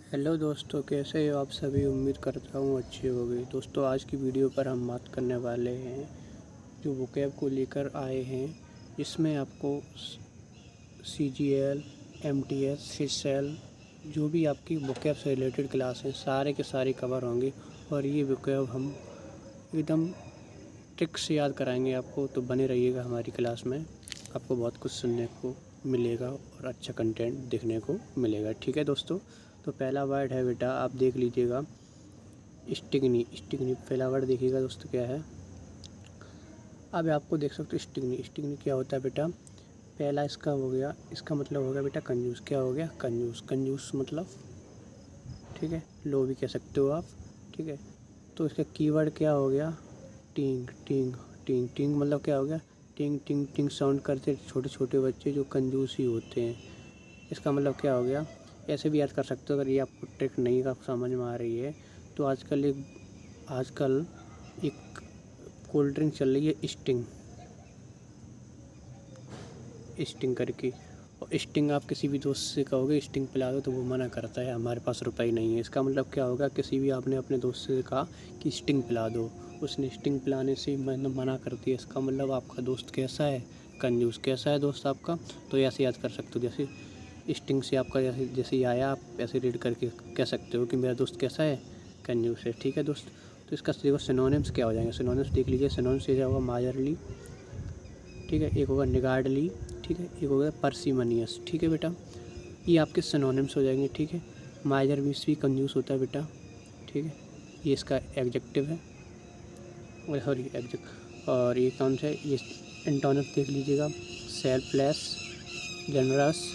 Hello दोस्तों, कैसे हो आप सभी। उम्मीद करता हूँ अच्छी होगी। दोस्तों, आज की वीडियो पर हम बात करने वाले हैं जो वोकैब को लेकर आए हैं। इसमें आपको CGL, MTS, फिशेल जो भी आपकी वोकैब से रिलेटेड क्लास हैं सारे के सारे कवर होंगे। और ये वोकैब हम एकदम ट्रिक से याद कराएंगे आपको, तो बने रहिएगा हमारी क्लास में। आपको बहुत कुछ सुनने को मिलेगा और अच्छा कंटेंट देखने को मिलेगा। ठीक है दोस्तों, तो पहला वर्ड है बेटा, आप देख लीजिएगा स्टिग्नी। स्टिग्नी पहला वर्ड देखिएगा दोस्तों क्या है। अब आपको देख सकते हो स्टिग्नी। स्टिग्नी क्या होता है बेटा, पहला इसका हो गया, इसका मतलब हो गया बेटा कंजूस। क्या हो गया? कंजूस। कंजूस मतलब ठीक है, लो भी कह सकते हो आप। ठीक है, तो इसका कीवर्ड क्या हो गया? टिंग टिंग टिंग टिंग मतलब क्या हो गया? टिंग टिंग टिंग साउंड करते छोटे छोटे बच्चे जो कंजूस ही होते हैं। इसका मतलब क्या हो गया? ऐसे भी याद कर सकते हो अगर ये आपको ट्रिक नहीं का समझ में आ रही है तो। आजकल एक कोल्ड ड्रिंक चल रही है स्टिंग, स्टिंग करके। और स्टिंग आप किसी भी दोस्त से कहोगे स्टिंग पिला दो तो वो मना करता है, हमारे पास रुपए ही नहीं है। इसका मतलब क्या होगा? किसी भी आपने अपने दोस्त से कहा कि स्टिंग पिला दो, उसने स्टिंग पिलाने से मना कर दिया। इसका मतलब आपका दोस्त कैसा है? कंजूस। कैसा है दोस्त आपका? तो ऐसे याद कर सकते हो, जैसे स्टिंग से आपका जैसे जैसे आया आप ऐसे रीड करके कह सकते हो कि मेरा दोस्त कैसा है? कंजूस है। ठीक है दोस्त, तो इसका देखो सिनोनिम्स क्या हो जाएंगे। सिनोनिम्स देख लीजिए। सिनोनिम्स ये होगा माजरली, ठीक है, एक होगा निगार्डली, ठीक है, एक होगा पार्सिमनियस। ठीक है बेटा, ये आपके सिनोनिम्स हो जाएंगे। ठीक है, माइजर मीन्स भी कंजूस होता है बेटा। ठीक है, ये इसका एडजेक्टिव है, सॉरी एडजेक्ट। और ये कौन सा है? ये एंटोनिम्स देख लीजिएगा, सेल्फलेस, जनरस,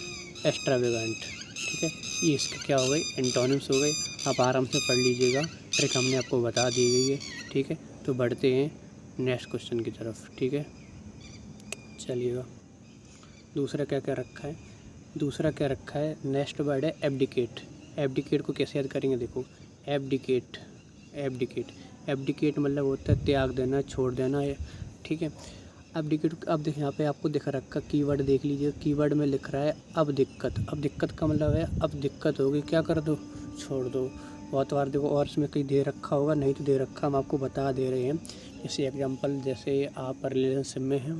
एक्स्ट्रावेगेंट। ठीक है, ये इसके क्या हो गए? एंटोनिम्स हो गए। आप आराम से पढ़ लीजिएगा, ट्रिक हमने आपको बता दी गई है। ठीक है, तो बढ़ते हैं नेक्स्ट क्वेश्चन की तरफ। ठीक है, चलिएगा दूसरा क्या क्या रखा है। दूसरा क्या रखा है, नेक्स्ट वर्ड है एब्डिकेट। एब्डिकेट को कैसे याद करेंगे? देखो, एब्डिकेट, एब्डिकेट, एब्डिकेट मतलब होता है त्याग देना, छोड़ देना। ठीक है, एब्डिकेट। अब देख यहाँ पे आपको दिखा रखा कीवर्ड देख लीजिए। कीवर्ड में लिख रहा है अब दिक्कत। अब दिक्कत का मतलब है अब दिक्कत होगी, क्या कर दो? छोड़ दो। बहुत बार देखो और इसमें कहीं दे रखा होगा, नहीं तो दे रखा, हम आपको बता दे रहे हैं। जैसे एग्जांपल, जैसे आप रिलेशनशिप में हैं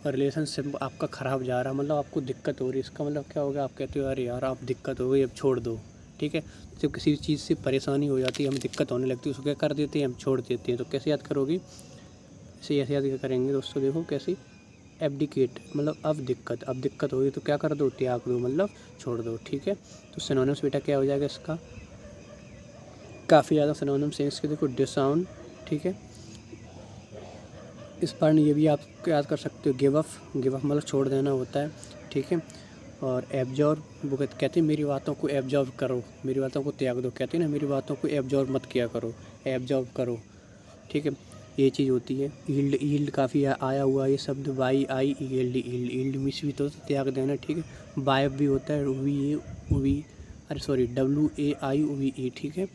और रिलेशनशिप आपका ख़राब जा रहा है, मतलब आपको दिक्कत हो रही है। इसका मतलब क्या होगा? आप कहते हो अरे यार आप दिक्कत हो गई, अब छोड़ दो। ठीक है, जब किसी चीज़ से परेशानी हो जाती है, हमें दिक्कत होने लगती है, उसको क्या कर देते हैं? हम छोड़ देते हैं। तो कैसे याद करोगे? इसे ऐसे याद क्या करेंगे दोस्तों? देखो कैसे, एब्डिकेट मतलब अब दिक्कत होगी तो क्या कर दो? त्याग दो, मतलब छोड़ दो। ठीक है, तो सिनोनिम्स बेटा क्या हो जाएगा इसका? काफ़ी ज़्यादा सिनोनिम्स हैं इसके। देखो डिसाउंड, ठीक है, इस बार ये भी आप याद कर सकते हो, गिव अप। गिव अप मतलब छोड़ देना होता है। ठीक है, और एब्जॉर्ब, वो कहते हैं मेरी बातों को एब्जॉर्ब करो, मेरी बातों को त्याग दो। कहते हैं ना, मेरी बातों को एब्जॉर्ब मत किया करो, एब्जॉर्ब करो। ठीक है, ये चीज़ होती है। ईल्ड, ईल्ड काफ़ी आया हुआ ये शब्द, YIELD, ईल्ड। ईल्ड मिस भी तो त्याग देना। ठीक है, बायब भी होता है, वी, अरे सॉरी, WAIVE। ठीक है,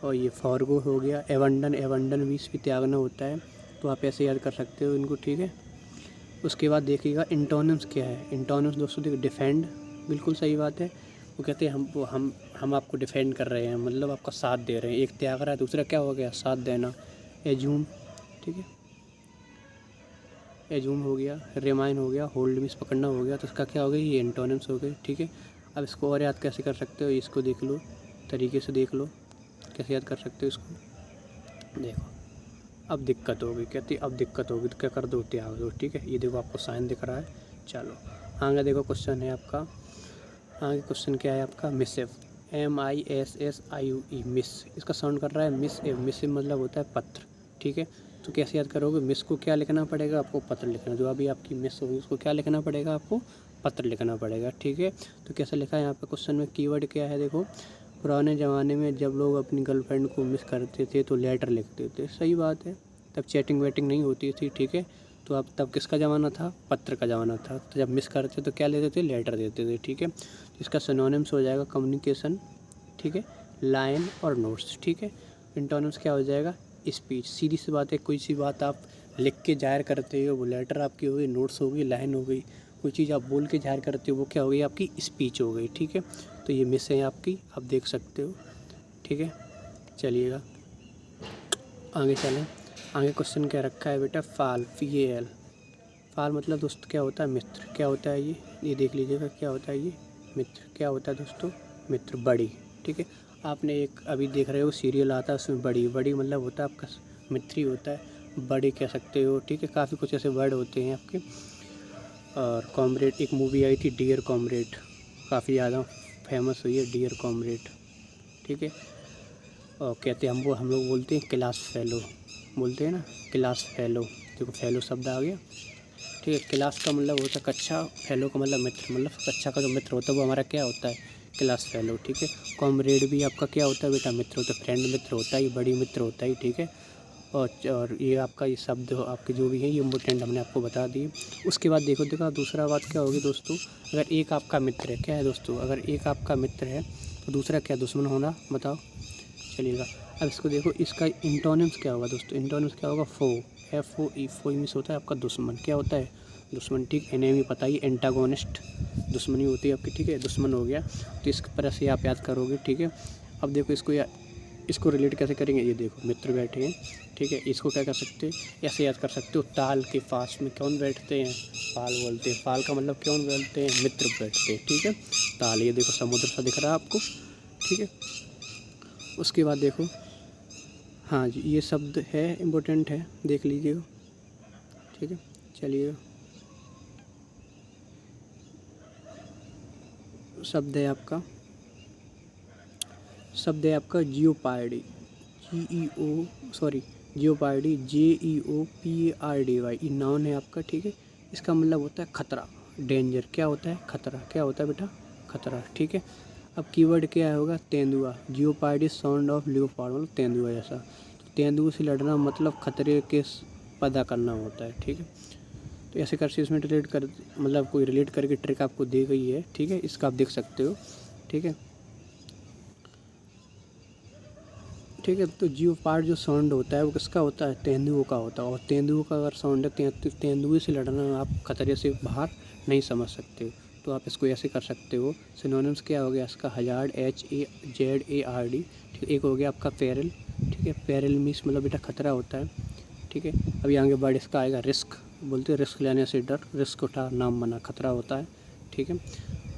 और ये फॉरगो हो गया। एवंडन, एवंडन मीन्स भी त्यागना होता है। तो आप ऐसे याद कर सकते हो इनको। ठीक है, उसके बाद देखिएगा इंटोनिम्स क्या है। इंटोनिम्स दोस्तों देखिए, डिफेंड, बिल्कुल सही बात है। वो कहते हैं हम आपको डिफेंड कर रहे हैं, मतलब आपका साथ दे रहे हैं। एक त्याग रहा है, दूसरा क्या हो गया? साथ देना। एज्यूम, ठीक है, एज्यूम हो गया। रिमाइन हो गया। होल्ड मीन्स पकड़ना हो गया। तो इसका क्या हो गया? ये इंटोनिम्स हो गए। ठीक है, अब इसको और याद कैसे कर सकते हो? इसको देख लो, तरीके से देख लो कैसे याद कर सकते हो इसको। देखो, अब दिक्कत होगी, कहती अब दिक्कत होगी तो क्या कर दो? त्याग दो। ठीक है, ये देखो आपको साइन दिख रहा है। चलो आगे देखो, क्वेश्चन है आपका। आगे क्वेश्चन क्या है आपका? Massive, MISSIVE, miss. इसका साउंड कर रहा है मिस एव। मिसिव मतलब होता है पत्र। ठीक है, तो कैसे याद करोगे? मिस को क्या लिखना पड़ेगा आपको? पत्र लिखना। जो अभी आपकी मिस होगी उसको क्या लिखना पड़ेगा आपको? पत्र लिखना पड़ेगा। ठीक है, तो कैसे लिखा है यहाँ पे क्वेश्चन में? कीवर्ड क्या है? देखो, पुराने ज़माने में जब लोग अपनी गर्लफ्रेंड को मिस करते थे तो लेटर लिखते थे। सही बात है, तब चैटिंग वेटिंग नहीं होती थी। ठीक है, तो अब तब किसका ज़माना था? पत्र का ज़माना था। तो जब मिस करते तो क्या लेते थे? लेटर देते थे। ठीक है, तो इसका सिनोनिम्स हो जाएगा कम्युनिकेशन, ठीक है, लाइन और नोट्स। ठीक है, इंटोनिम्स क्या हो जाएगा? स्पीच। सीधी सी बात है, कोई सी बात आप लिख के जाहिर करते हो, वो लेटर आपकी हो गई, नोट्स हो गई, लाइन हो गई। कोई चीज़ आप बोल के ज़ाहिर करते हो वो क्या हो गई आपकी स्पीच हो गई, ठीक है। तो ये मिस है आपकी, आप देख सकते हो, ठीक है। चलिएगा आगे चलें। आगे क्वेश्चन क्या रखा है बेटा, फाल, FAL। फाल मतलब दोस्तों क्या होता है, मित्र। क्या होता है ये देख लीजिएगा, क्या होता है ये, मित्र। क्या होता है दोस्तों, मित्र, बड़ी, ठीक है। आपने एक अभी देख रहे हो सीरियल आता है, उसमें बड़ी मतलब होता है आपका मित्र ही होता है, बड़ी कह सकते हो, ठीक है। काफ़ी कुछ ऐसे वर्ड होते हैं आपके। और कॉमरेड, एक मूवी आई थी डियर कॉमरेड, काफ़ी ज़्यादा फेमस हुई है डियर कॉमरेड, ठीक है। और कहते हैं हम लोग बोलते हैं क्लास फेलो, बोलते हैं ना क्लास फेलो। देखो फेलो शब्द आ गया, ठीक है। क्लास का मतलब होता है कक्षा, फेलो का मतलब मित्र, मतलब कक्षा का जो मित्र होता है वो हमारा क्या होता है, क्लास फेलो, ठीक है। कॉमरेड भी आपका क्या होता है बेटा, मित्र होता है, फ्रेंड मित्र होता है, ये बड़ी मित्र होता है, ठीक है। और ये आपका ये शब्द आपके जो भी हैं ये इम्पोर्टेंट हमने आपको बता दिए। उसके बाद देखो दूसरा बात क्या होगी दोस्तों, अगर एक आपका मित्र है, क्या है दोस्तों, अगर एक आपका मित्र है तो दूसरा क्या दुश्मन होना, बताओ। चलिएगा अब इसको देखो, इसका इंटोनिम्स क्या होगा दोस्तों, इंटोनिम्स क्या होगा, फो, FOE, फो मीन्स होता है आपका दुश्मन। क्या होता है, दुश्मन, ठीक। एनेमी पता ही, एंटागोनिस्ट दुश्मनी होती है आपकी, ठीक है, दुश्मन हो गया। तो इस तरह से आप याद करोगे, ठीक है। अब देखो इसको रिलेट कैसे करेंगे, ये देखो मित्र बैठे हैं, ठीक है। इसको क्या कर सकते हैं, ऐसे याद कर सकते हो, ताल के पास में कौन बैठते हैं, पाल बोलते हैं। पाल का मतलब कौन बैठते हैं, मित्र बैठते हैं, ठीक है। ताल, ये देखो समुद्र सा दिख रहा है आपको, ठीक है। उसके बाद देखो, हाँ जी ये शब्द है इम्पोर्टेंट है, देख लीजिएगा, ठीक है। चलिएगा शब्द है आपका जियोपार्डी, जियोपार्डी, JEOPARDY, ये नाउन है आपका, ठीक है। इसका मतलब होता है खतरा, डेंजर। क्या होता है, खतरा। क्या होता है बेटा, खतरा, ठीक है। अब कीवर्ड क्या होगा, तेंदुआ, जियोपार्डी साउंड ऑफ लियोपार्ड, मतलब तेंदुआ जैसा। तो तेंदुए से लड़ना मतलब खतरे के पैदा करना होता है, ठीक है। तो ऐसे करके इसमें रिलेट कर, मतलब कोई रिलेट करके ट्रिक आपको दी गई है, ठीक है। इसका आप देख सकते हो, ठीक है, ठीक है। तो जियोपार्ड जो साउंड होता है वो किसका होता है, तेंदुओं का होता है। और तेंदुओं का अगर साउंड है, तेंदुए से लड़ना आप खतरे से बाहर नहीं समझ सकते हो, तो आप इसको ऐसे कर सकते हो। सिनोनिम्स क्या हो गया इसका, हज़ार्ड, HAZARD, ठीक। एक हो गया आपका पेरिल, ठीक है। पेरिल मीन्स मतलब बेटा खतरा होता है, ठीक है। अभी आगे वर्ड इसका आएगा रिस्क, बोलते हैं रिस्क लेने से डर, रिस्क उठा नाम बना, खतरा होता है, ठीक है।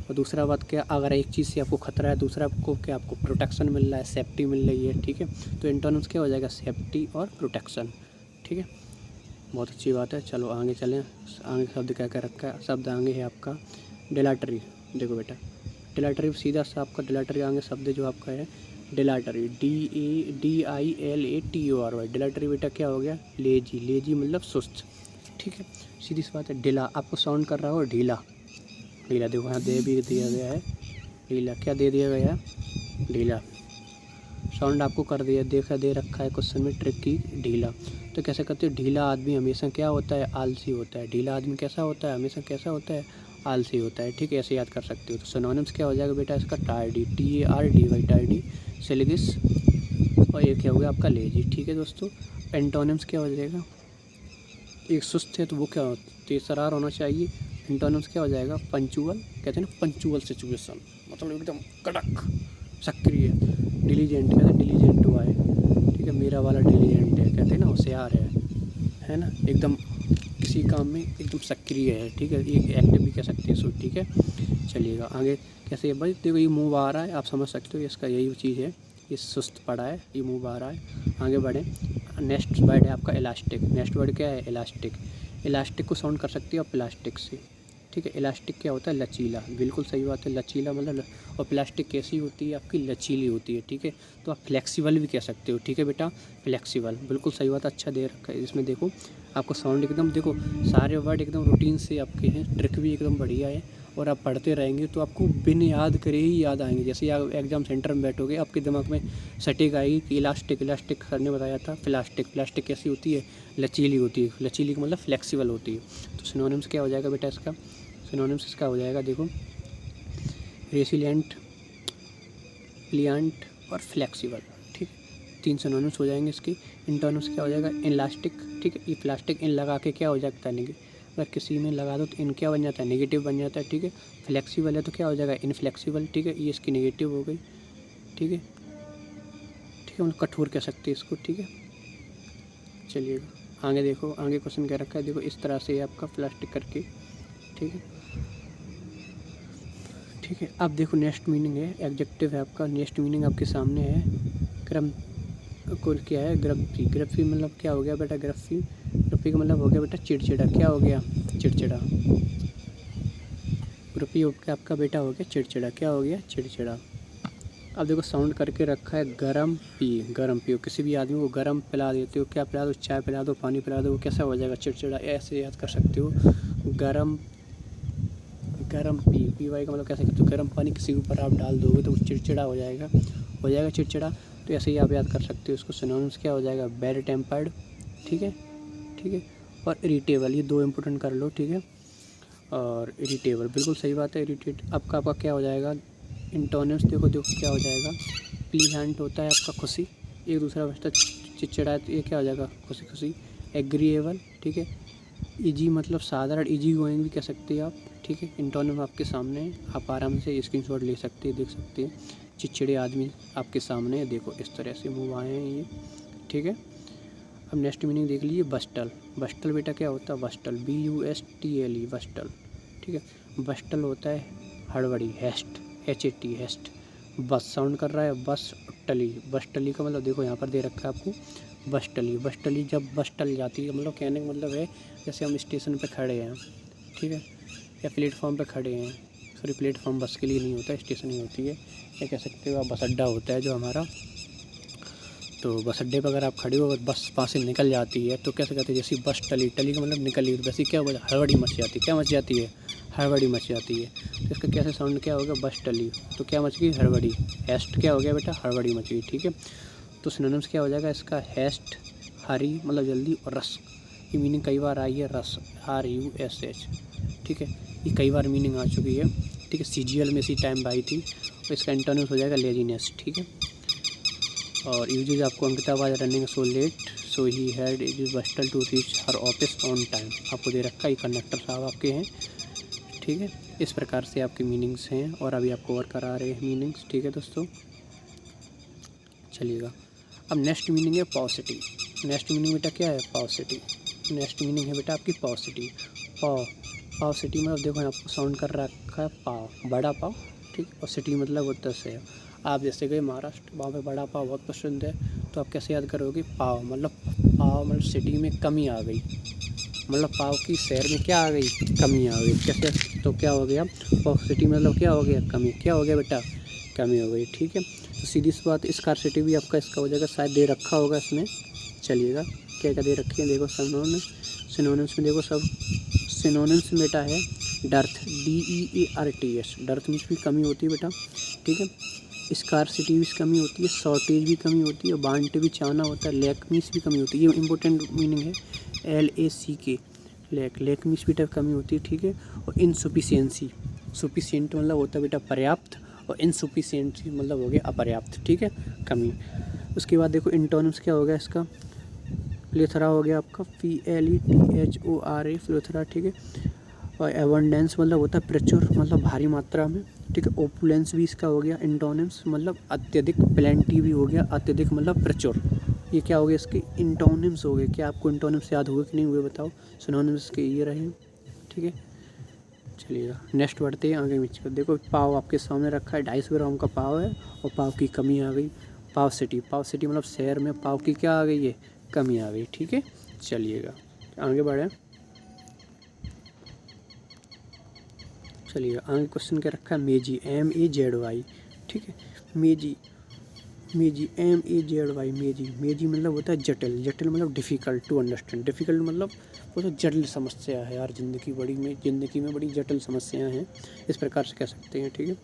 और दूसरा बात क्या, अगर एक चीज़ से आपको खतरा है, दूसरा आपको क्या, आपको प्रोटेक्शन मिल रहा है, सेफ्टी मिल रही है, ठीक है। तो इंटोनिम्स क्या हो जाएगा, सेफ्टी और प्रोटेक्शन, ठीक है। बहुत अच्छी बात है। चलो आगे चलें, आगे शब्द क्या क्या रखा है, शब्द आगे है आपका डिलाटरी। देखो बेटा डिलाटरी सीधा सा आपका डिलाटरी आगे शब्द जो आपका है डिलाटरी, DILATORY, डिलाटरी बेटा क्या हो गया, लेजी, लेजी मतलब सुस्त, ठीक है। सीधी सी बात है। ढीला आपको साउंड कर रहा हो, ढीला, ढीला देखो यहाँ दे भी दिया गया है, ढीला क्या दे दिया गया है, ढीला साउंड आपको कर दिया, दे रखा है क्वेश्चन में ट्रिक की, ढीला। तो कैसे करते हो, ढीला आदमी हमेशा क्या होता है, आलसी होता है। ढीला आदमी कैसा होता है, हमेशा कैसा होता है, आलसी होता है, ठीक है। ऐसे याद कर सकते हो। तो सिनोनिम्स क्या हो जाएगा बेटा इसका, टार्डी, TARDY, टार्डी, सेलिगिस, और ये क्या हो गया आपका लेजी, ठीक है दोस्तों। एंटोनिम्स क्या हो जाएगा, एक सुस्त है तो वो क्या तेजतर्रार होना चाहिए। एंटोनिम्स क्या हो जाएगा, पंचुअल, कहते हैं ना पंचुअल सिचुएशन, मतलब एकदम कड़क सक्रिय। डिलीजेंट, कहते हैं डिलीजेंट हुआ है, ठीक है, मेरा वाला डिलीजेंट है, कहते हैं ना होशियार है ना, एकदम किसी काम में एकदम सक्रिय है, ठीक है। ये एक्टिव भी कह सकते हैं इसको, ठीक है। चलिएगा आगे कैसे, भाई देखो ये मूव आ रहा है, आप समझ सकते हो इसका यही चीज़ है, ये सुस्त पड़ा है, ये मूव आ रहा है। आगे बढ़े, नेक्स्ट वर्ड है आपका इलास्टिक। नेक्स्ट वर्ड क्या है, इलास्टिक। इलास्टिक को साउंड कर सकते हो आप प्लास्टिक से, ठीक है। इलास्टिक क्या होता है, लचीला, बिल्कुल सही बात है, लचीला मतलब। और प्लास्टिक कैसी होती है आपकी, लचीली होती है, ठीक है। तो आप फ्लेक्सिबल भी कह सकते हो, ठीक है बेटा, फ्लेक्सिबल, बिल्कुल सही बात, अच्छा दे रखा है इसमें। देखो आपको साउंड एकदम, देखो सारे वर्ड एकदम रूटीन से आपके हैं, ट्रिक भी एकदम बढ़िया है। और आप पढ़ते रहेंगे तो आपको बिन याद करे ही याद आएंगे। जैसे आप एग्जाम सेंटर में बैठोगे आपके दिमाग में सटीक आएगी कि इलास्टिक, इलास्टिक सर ने बताया था, प्लास्टिक, प्लास्टिक कैसी होती है, लचीली होती है, लचीली का मतलब फ्लेक्सिबल होती है। तो सिनोनिम्स क्या हो जाएगा बेटा इसका, सिनोनिम्स इसका हो जाएगा देखो, रेसिलिएंट, प्लिएंट और फ्लेक्सिबल, ठीक है। 3 सिनोनिम्स हो जाएंगे इसके। इंटोनिम्स क्या हो जाएगा, इलास्टिक, ठीक है। ये प्लास्टिक इन लगा के क्या हो जाता है, अगर किसी में लगा दो तो इन क्या बन जाता है, नेगेटिव बन जाता है, ठीक है। फ्लेक्सिबल है तो क्या हो जाएगा, इनफ्लेक्सिबल, ठीक है। ये इसकी नेगेटिव हो गई, ठीक है, ठीक है, मतलब कठोर कह सकते हैं इसको, ठीक है। चलिएगा आगे देखो, आगे क्वेश्चन क्या रखा है, देखो इस तरह से आपका प्लास्टिक करके, ठीक है, ठीक है। अब देखो नेक्स्ट मीनिंग है, एडजेक्टिव है आपका, नेक्स्ट मीनिंग आपके सामने है। क्रम को क्या है, ग्रफी, ग्रफी मतलब क्या हो गया बेटा, ग्रफी, ग्रफी का मतलब हो गया बेटा चिड़चिड़ा, क्या हो गया, चिड़चिड़ा। ग्रफी आपका बेटा हो गया चिड़चिड़ा, क्या हो गया, चिड़चिड़ा। अब देखो साउंड करके रखा है गरम पी, गरम पियो, किसी भी आदमी को गरम पिला देते हो, क्या पिला दो, चाय पिला दो, पानी पिला दो, वो कैसा हो जाएगा, चिड़चिड़ा। ऐसे याद कर सकते हो, गरम, गरम पी वाई का मतलब कैसे करते हो, गर्म पानी किसी के ऊपर आप डाल दोगे तो वो चिड़चिड़ा हो जाएगा, चिड़चिड़ा। तो ऐसे ही आप याद कर सकते हो इसको। सिनोनिम्स क्या हो जाएगा, बैड टेम्पर्ड, ठीक है, ठीक है, और इरिटेबल, ये दो इंपॉर्टेंट कर लो, ठीक है। और इरिटेबल बिल्कुल सही बात है, इरिटेट आपका क्या हो जाएगा। इंटोनिम्स देखो क्या हो जाएगा, प्लीजेंट होता है आपका खुशी, एक दूसरा बचता चिड़चिड़ा है तो ये क्या हो जाएगा, खुशी खुशी। एग्रीएबल, ठीक है। इजी मतलब साधारण, इजी गोइंग भी कह सकते हैं आप, ठीक है। इंटोनिम आपके सामने है, आप आराम से स्क्रीनशॉट ले सकते हैं, देख सकते हैं। चिड़चिड़े आदमी आपके सामने है, देखो इस तरह से मुँह आए हैं ये, ठीक है। अब नेक्स्ट मीनिंग देख लीजिए, बस्टल, बस्टल बेटा क्या होता है, बस्टल, BUSTLE, बस्टल, ठीक है। बस्टल होता है हड़बड़ी, हेस्ट, HAT, हेस्ट। बस साउंड कर रहा है, बस टली, बस टली का मतलब देखो यहाँ पर दे रखा है आपको, बस टली, बस टली, जब बस टल जाती है मतलब कहने का मतलब है जैसे हम स्टेशन पे खड़े हैं, ठीक है, या प्लेटफॉर्म पे खड़े हैं, सॉरी प्लेटफॉर्म बस के लिए नहीं होता है, स्टेशन ही होती है, या कह सकते हो आप बस अड्डा होता है जो हमारा। तो बस अड्डे पर अगर आप खड़े हो, बस पास से निकल जाती है तो कैसे कहते हैं, जैसे बस टली, टली का मतलब निकली, तो वैसे क्या बोला, हड़बड़ी मच जाती है, क्या मच जाती है, हड़बड़ी मच जाती है। तो इसका कैसे साउंड क्या होगा, बस टली, तो क्या मच गई, हड़बड़ी। हेस्ट क्या हो गया बेटा, हड़बड़ी मच गई, ठीक है। तो सिनोनिम्स क्या हो जाएगा इसका, हेस्ट, हरी मतलब जल्दी, और रस, ये मीनिंग कई बार आई है, रस, RUSH, ठीक है, ये कई बार मीनिंग आ चुकी है, ठीक है। CGL में इसी टाइम आई थी। तो इसका इंटोनिम्स हो जाएगा लेजीनेस, ठीक है। और यूजेज आपको, Ankita was running so late so he had is bustle to reach her office on time, आपको दे रखा है, ये कंडक्टर साहब आपके हैं, ठीक है। इस प्रकार से आपके मीनिंग्स हैं और अभी आपको और करा रहे हैं मीनिंग्स, ठीक है दोस्तों। चलिएगा अब नेक्स्ट मीनिंग है पॉजिटिव। नेक्स्ट मीनिंग बेटा क्या है, पॉजिटिव। नेक्स्ट मीनिंग है बेटा आपकी पॉजिटिव, पाव सिटी मतलब देखो आपको साउंड कर रखा है पाव, बड़ा पाव, ठीक। और सिटी मतलब होता है, आप जैसे गए महाराष्ट्र, वहाँ पे बड़ा पाव बहुत पसंद है, तो आप कैसे याद करोगे, पाव मतलब सिटी में कमी आ गई, मतलब पाव की शहर में क्या आ गई, कमी आ गई, कैसे, तो क्या हो गया, पाव सिटी मतलब क्या हो गया, कमी, क्या हो गया बेटा, कमी हो गई, ठीक है। तो सीधी सी बात, स्कार्सिटी भी आपका इसका हो जाएगा, शायद दे रखा होगा इसमें। चलिएगा क्या क्या दे रखे हैं, देखो सिनोनिम्स में देखो सब सिनोनिम्स में बेटा है डर्थ, DEARTH, डर्थ में भी कमी होती है बेटा, ठीक है। स्कार्सिटी भी कमी होती है, शॉर्टेज भी कमी होती है, बांट भी चाहना होता है, लैकमीस भी कमी होती है, ये इंपॉर्टेंट मीनिंग है, LACK, लैकमीस भी टाइप कमी होती है, ठीक है। और इनसफिशिएंसी, सफिशिएंट मतलब होता है बेटा पर्याप्त, और इनसफिशिएंसी मतलब हो गया अपर्याप्त, ठीक है, कमी। उसके बाद देखो इंटोनिम्स क्या हो गया इसका, प्लेथरा हो गया आपका, PLETHORA, प्लेथरा, ठीक है। और एबंडेंस मतलब होता है प्रचुर, मतलब भारी मात्रा में, ठीक है। ओपुलेंस भी इसका हो गया इंटोनिम्स, मतलब अत्यधिक, प्लेंटी भी हो गया अत्यधिक मतलब प्रचुर। ये क्या हो गया, इसके इंटोनिम्स हो गए। क्या आपको इंटोनिम्स याद हुए कि नहीं हुए बताओ, सिनोनिम्स के ये रहे, ठीक है। चलिएगा नेक्स्ट बढ़ते हैं आगे मिच कर, देखो पाव आपके सामने रखा है, 250 ग्राम का पाव है और पाव की कमी आ गई, पाव सिटी मतलब शहर में पाव की क्या आ गई है, कमी आ गई, ठीक है। चलिएगा आगे बढ़ें, चलिए आगे क्वेश्चन क्या रखा है, मेजी, MEZY, ठीक है। मेजी, MEZY, मेजी मतलब होता है जटिल, जटिल मतलब डिफ़िकल्ट टू अंडरस्टैंड, डिफ़िकल्ट मतलब वो तो जटिल समस्या है यार, ज़िंदगी में बड़ी जटिल समस्याएं हैं, इस प्रकार से कह सकते हैं, ठीक है।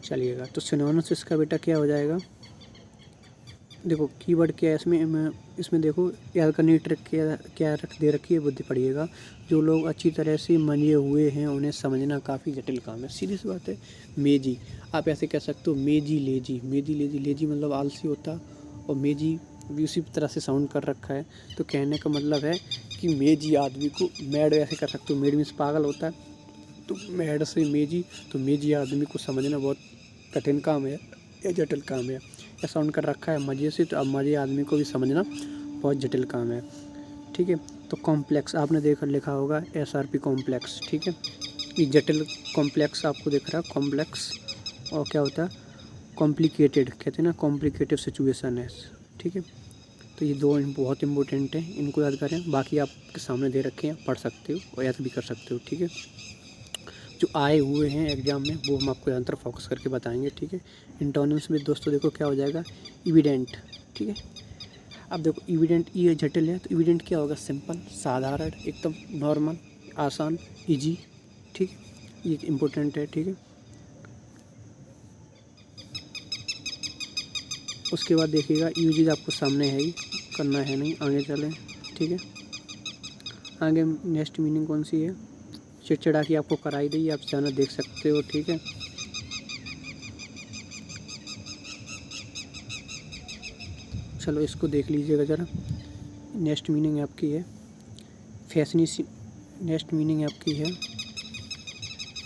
चलिएगा तो सिनोनिम्स इसका बेटा क्या हो जाएगा, देखो कीवर्ड क्या है इसमें देखो याद करने की ट्रिक क्या रख दे रखी है, बुद्धि पड़िएगा। जो लोग अच्छी तरह से मंजे हुए हैं उन्हें समझना काफ़ी जटिल काम है, सीधी सी बात है। मेजी, आप ऐसे कह सकते हो मेजी लेजी, लेजी मतलब आलसी होता, और मेजी भी उसी तरह से साउंड कर रखा है, तो कहने का मतलब है कि मेजी आदमी को मैड ऐसे कर सकते हो। मैड मीन्स पागल होता है, तो मैड से मेजी, तो मेजी आदमी को समझना बहुत कठिन काम है या जटिल काम है। या साउंड कर रखा है मजे से, तो अब मजे आदमी को भी समझना बहुत जटिल काम है। ठीक है, तो कॉम्प्लेक्स आपने देखा लिखा होगा SRP कॉम्प्लेक्स। ठीक है, ये जटिल कॉम्प्लेक्स आपको दिख रहा है कॉम्प्लेक्स। और क्या होता है कॉम्प्लिकेटेड, कहते हैं ना कॉम्प्लिकेटेड सिचुएशन है। ठीक है, तो ये दो बहुत इंपॉर्टेंट हैं, इनको याद करें। बाकी आपके सामने दे रखे हैं, पढ़ सकते हो और याद भी कर सकते हो। ठीक है, जो आए हुए हैं एग्जाम में वो हम आपको यंत्र फोकस करके बताएंगे। ठीक है, इंटोनेम्स में दोस्तों देखो क्या हो जाएगा एविडेंट। ठीक है, अब देखो एविडेंट ये जटिल है, तो एविडेंट क्या होगा सिंपल, साधारण, एकदम नॉर्मल, आसान, इजी। ठीक है, ये इम्पोर्टेंट है। ठीक है, उसके बाद देखिएगा यूजेज आपको सामने है ही, करना है नहीं, आगे चलें। ठीक है, आगे नेक्स्ट मीनिंग कौन सी है, चिड़चिड़ा की आपको कराई दी, आप जाना देख सकते हो। ठीक है, चलो इसको देख लीजिएगा ज़रा। नेक्स्ट मीनिंग आपकी है नेक्स्ट मीनिंग आपकी है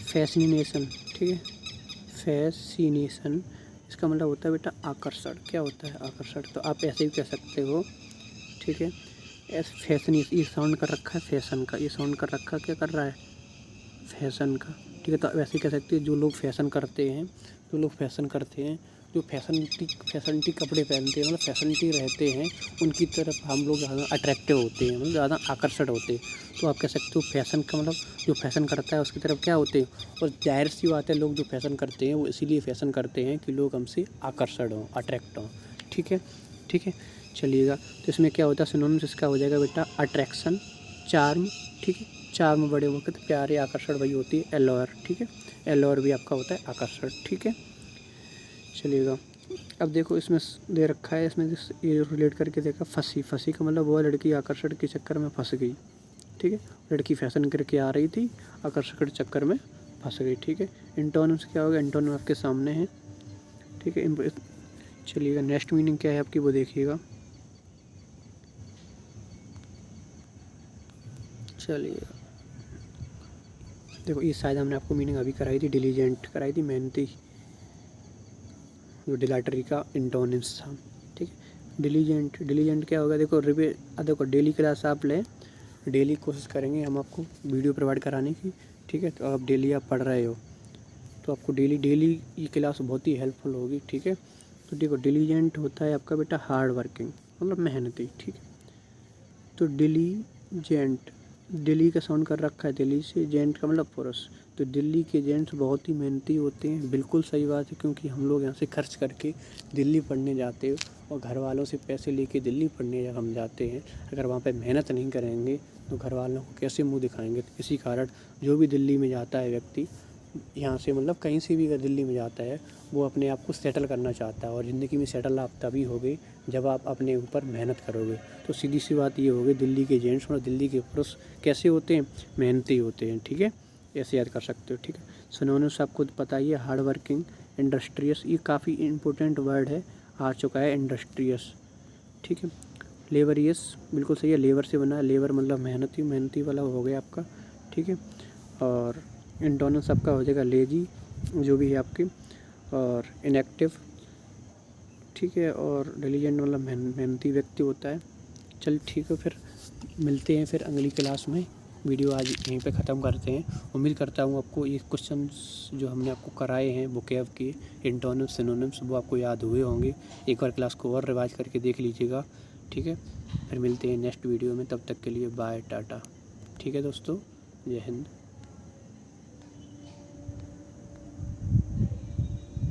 फैसिनेशन। ठीक है, फैसिनेशन इसका मतलब होता है बेटा आकर्षण। क्या होता है आकर्षण, तो आप ऐसे भी कह सकते हो। ठीक है, फैशन, ये साउंड कर रखा है फैशन का, ये साउंड कर रखा क्या कर रहा है फैशन का। ठीक है, तो आप ऐसे कह सकते हैं जो लोग फैशन करते हैं, जो फैशनिटी कपड़े पहनते हैं, मतलब फैशनिटी रहते हैं, उनकी तरफ हम लोग ज़्यादा अट्रैक्टिव होते हैं, मतलब ज़्यादा आकर्षण होते हैं। तो आप कह सकते हो फैशन का मतलब जो फैशन करता है उसकी तरफ क्या होते हैं। और जाहिर सी बात है, लोग जो फैशन करते हैं वो इसीलिए फैशन करते हैं कि लोग हमसे आकर्षण हों, अट्रैक्ट हों। ठीक है, ठीक है, चलिएगा। तो इसमें क्या होता है सिनोनिम्स इसका हो जाएगा बेटा अट्रैक्शन, चार्म। ठीक है, चार्म बड़े वक्त प्यारे, आकर्षण वही होती है एलोर। ठीक है, एलोर भी आपका होता है आकर्षण। ठीक है, चलिएगा। अब देखो इसमें दे रखा है, इसमें ये रिलेट करके देखा फंसी। फंसी का मतलब वो है लड़की आकर्षण के चक्कर में फंस गई। ठीक है, लड़की फैशन करके आ रही थी, आकर्षण के चक्कर में फंस गई। ठीक है, इंटोनिम्स क्या होगा, इंटोनिम आपके सामने है। ठीक है, चलिएगा नेक्स्ट मीनिंग क्या है आपकी वो देखिएगा। चलिएगा देखो, ये शायद हमने आपको मीनिंग अभी कराई थी, डिलीजेंट कराई थी, मेहनती, जो डिलाटरी का इंटोनिम्स था। ठीक है, डिलीजेंट क्या होगा, देखो देखो डेली क्लास आप लें, डेली कोशिश करेंगे हम आपको वीडियो प्रोवाइड कराने की। ठीक है, तो आप डेली आप पढ़ रहे हो तो आपको डेली ये क्लास बहुत ही हेल्पफुल होगी। ठीक है, तो देखो डिलीजेंट होता है आपका बेटा हार्ड वर्किंग, मतलब मेहनती। ठीक है, तो डिलीजेंट, दिल्ली का साउंड कर रखा है दिल्ली से, जेंट का मतलब पुरुष, तो दिल्ली के जेंट्स बहुत ही मेहनती होते हैं। बिल्कुल सही बात है, क्योंकि हम लोग यहाँ से खर्च करके दिल्ली पढ़ने जाते हैं और घर वालों से पैसे लेके दिल्ली पढ़ने जब हम जाते हैं, अगर वहाँ पे मेहनत नहीं करेंगे तो घर वालों को कैसे मुंह दिखाएंगे। तो इसी कारण जो भी दिल्ली में जाता है व्यक्ति, यहाँ से मतलब कहीं से भी अगर दिल्ली में जाता है, वो अपने आप को सेटल करना चाहता है। और ज़िंदगी में सेटल आप तभी होगे जब आप अपने ऊपर मेहनत करोगे। तो सीधी सी बात ये होगी, दिल्ली के जेंट्स और दिल्ली के पुरुष कैसे होते हैं, मेहनती होते हैं। ठीक है, ऐसे याद कर सकते हो। ठीक है, सिनोनिम्स आपको पता ही है, हार्ड वर्किंग, इंडस्ट्रियस, ये काफ़ी इंपॉर्टेंट वर्ड है, आ चुका है इंडस्ट्रियस। ठीक है, लेबरियस बिल्कुल सही है, लेबर से बना है, लेबर मतलब मेहनती वाला हो गया आपका। ठीक है, और इंटोनेम्स आपका हो जाएगा लेजी, जो भी है आपके, और इनएक्टिव। ठीक है, और डिलीजेंट मतलब मेहनती व्यक्ति होता है। चल ठीक है, फिर मिलते हैं फिर अगली क्लास में। वीडियो आज यहीं पे ख़त्म करते हैं। उम्मीद करता हूँ आपको ये क्वेश्चंस जो हमने आपको कराए हैं वोकैब के, इंटोनिम्स, सिनोनिम्स, वो आपको याद हुए होंगे। एक बार क्लास को और रिवाइज करके देख लीजिएगा। ठीक है, फिर मिलते हैं नेक्स्ट वीडियो में, तब तक के लिए बाय टाटा। ठीक है दोस्तों, जय हिंद।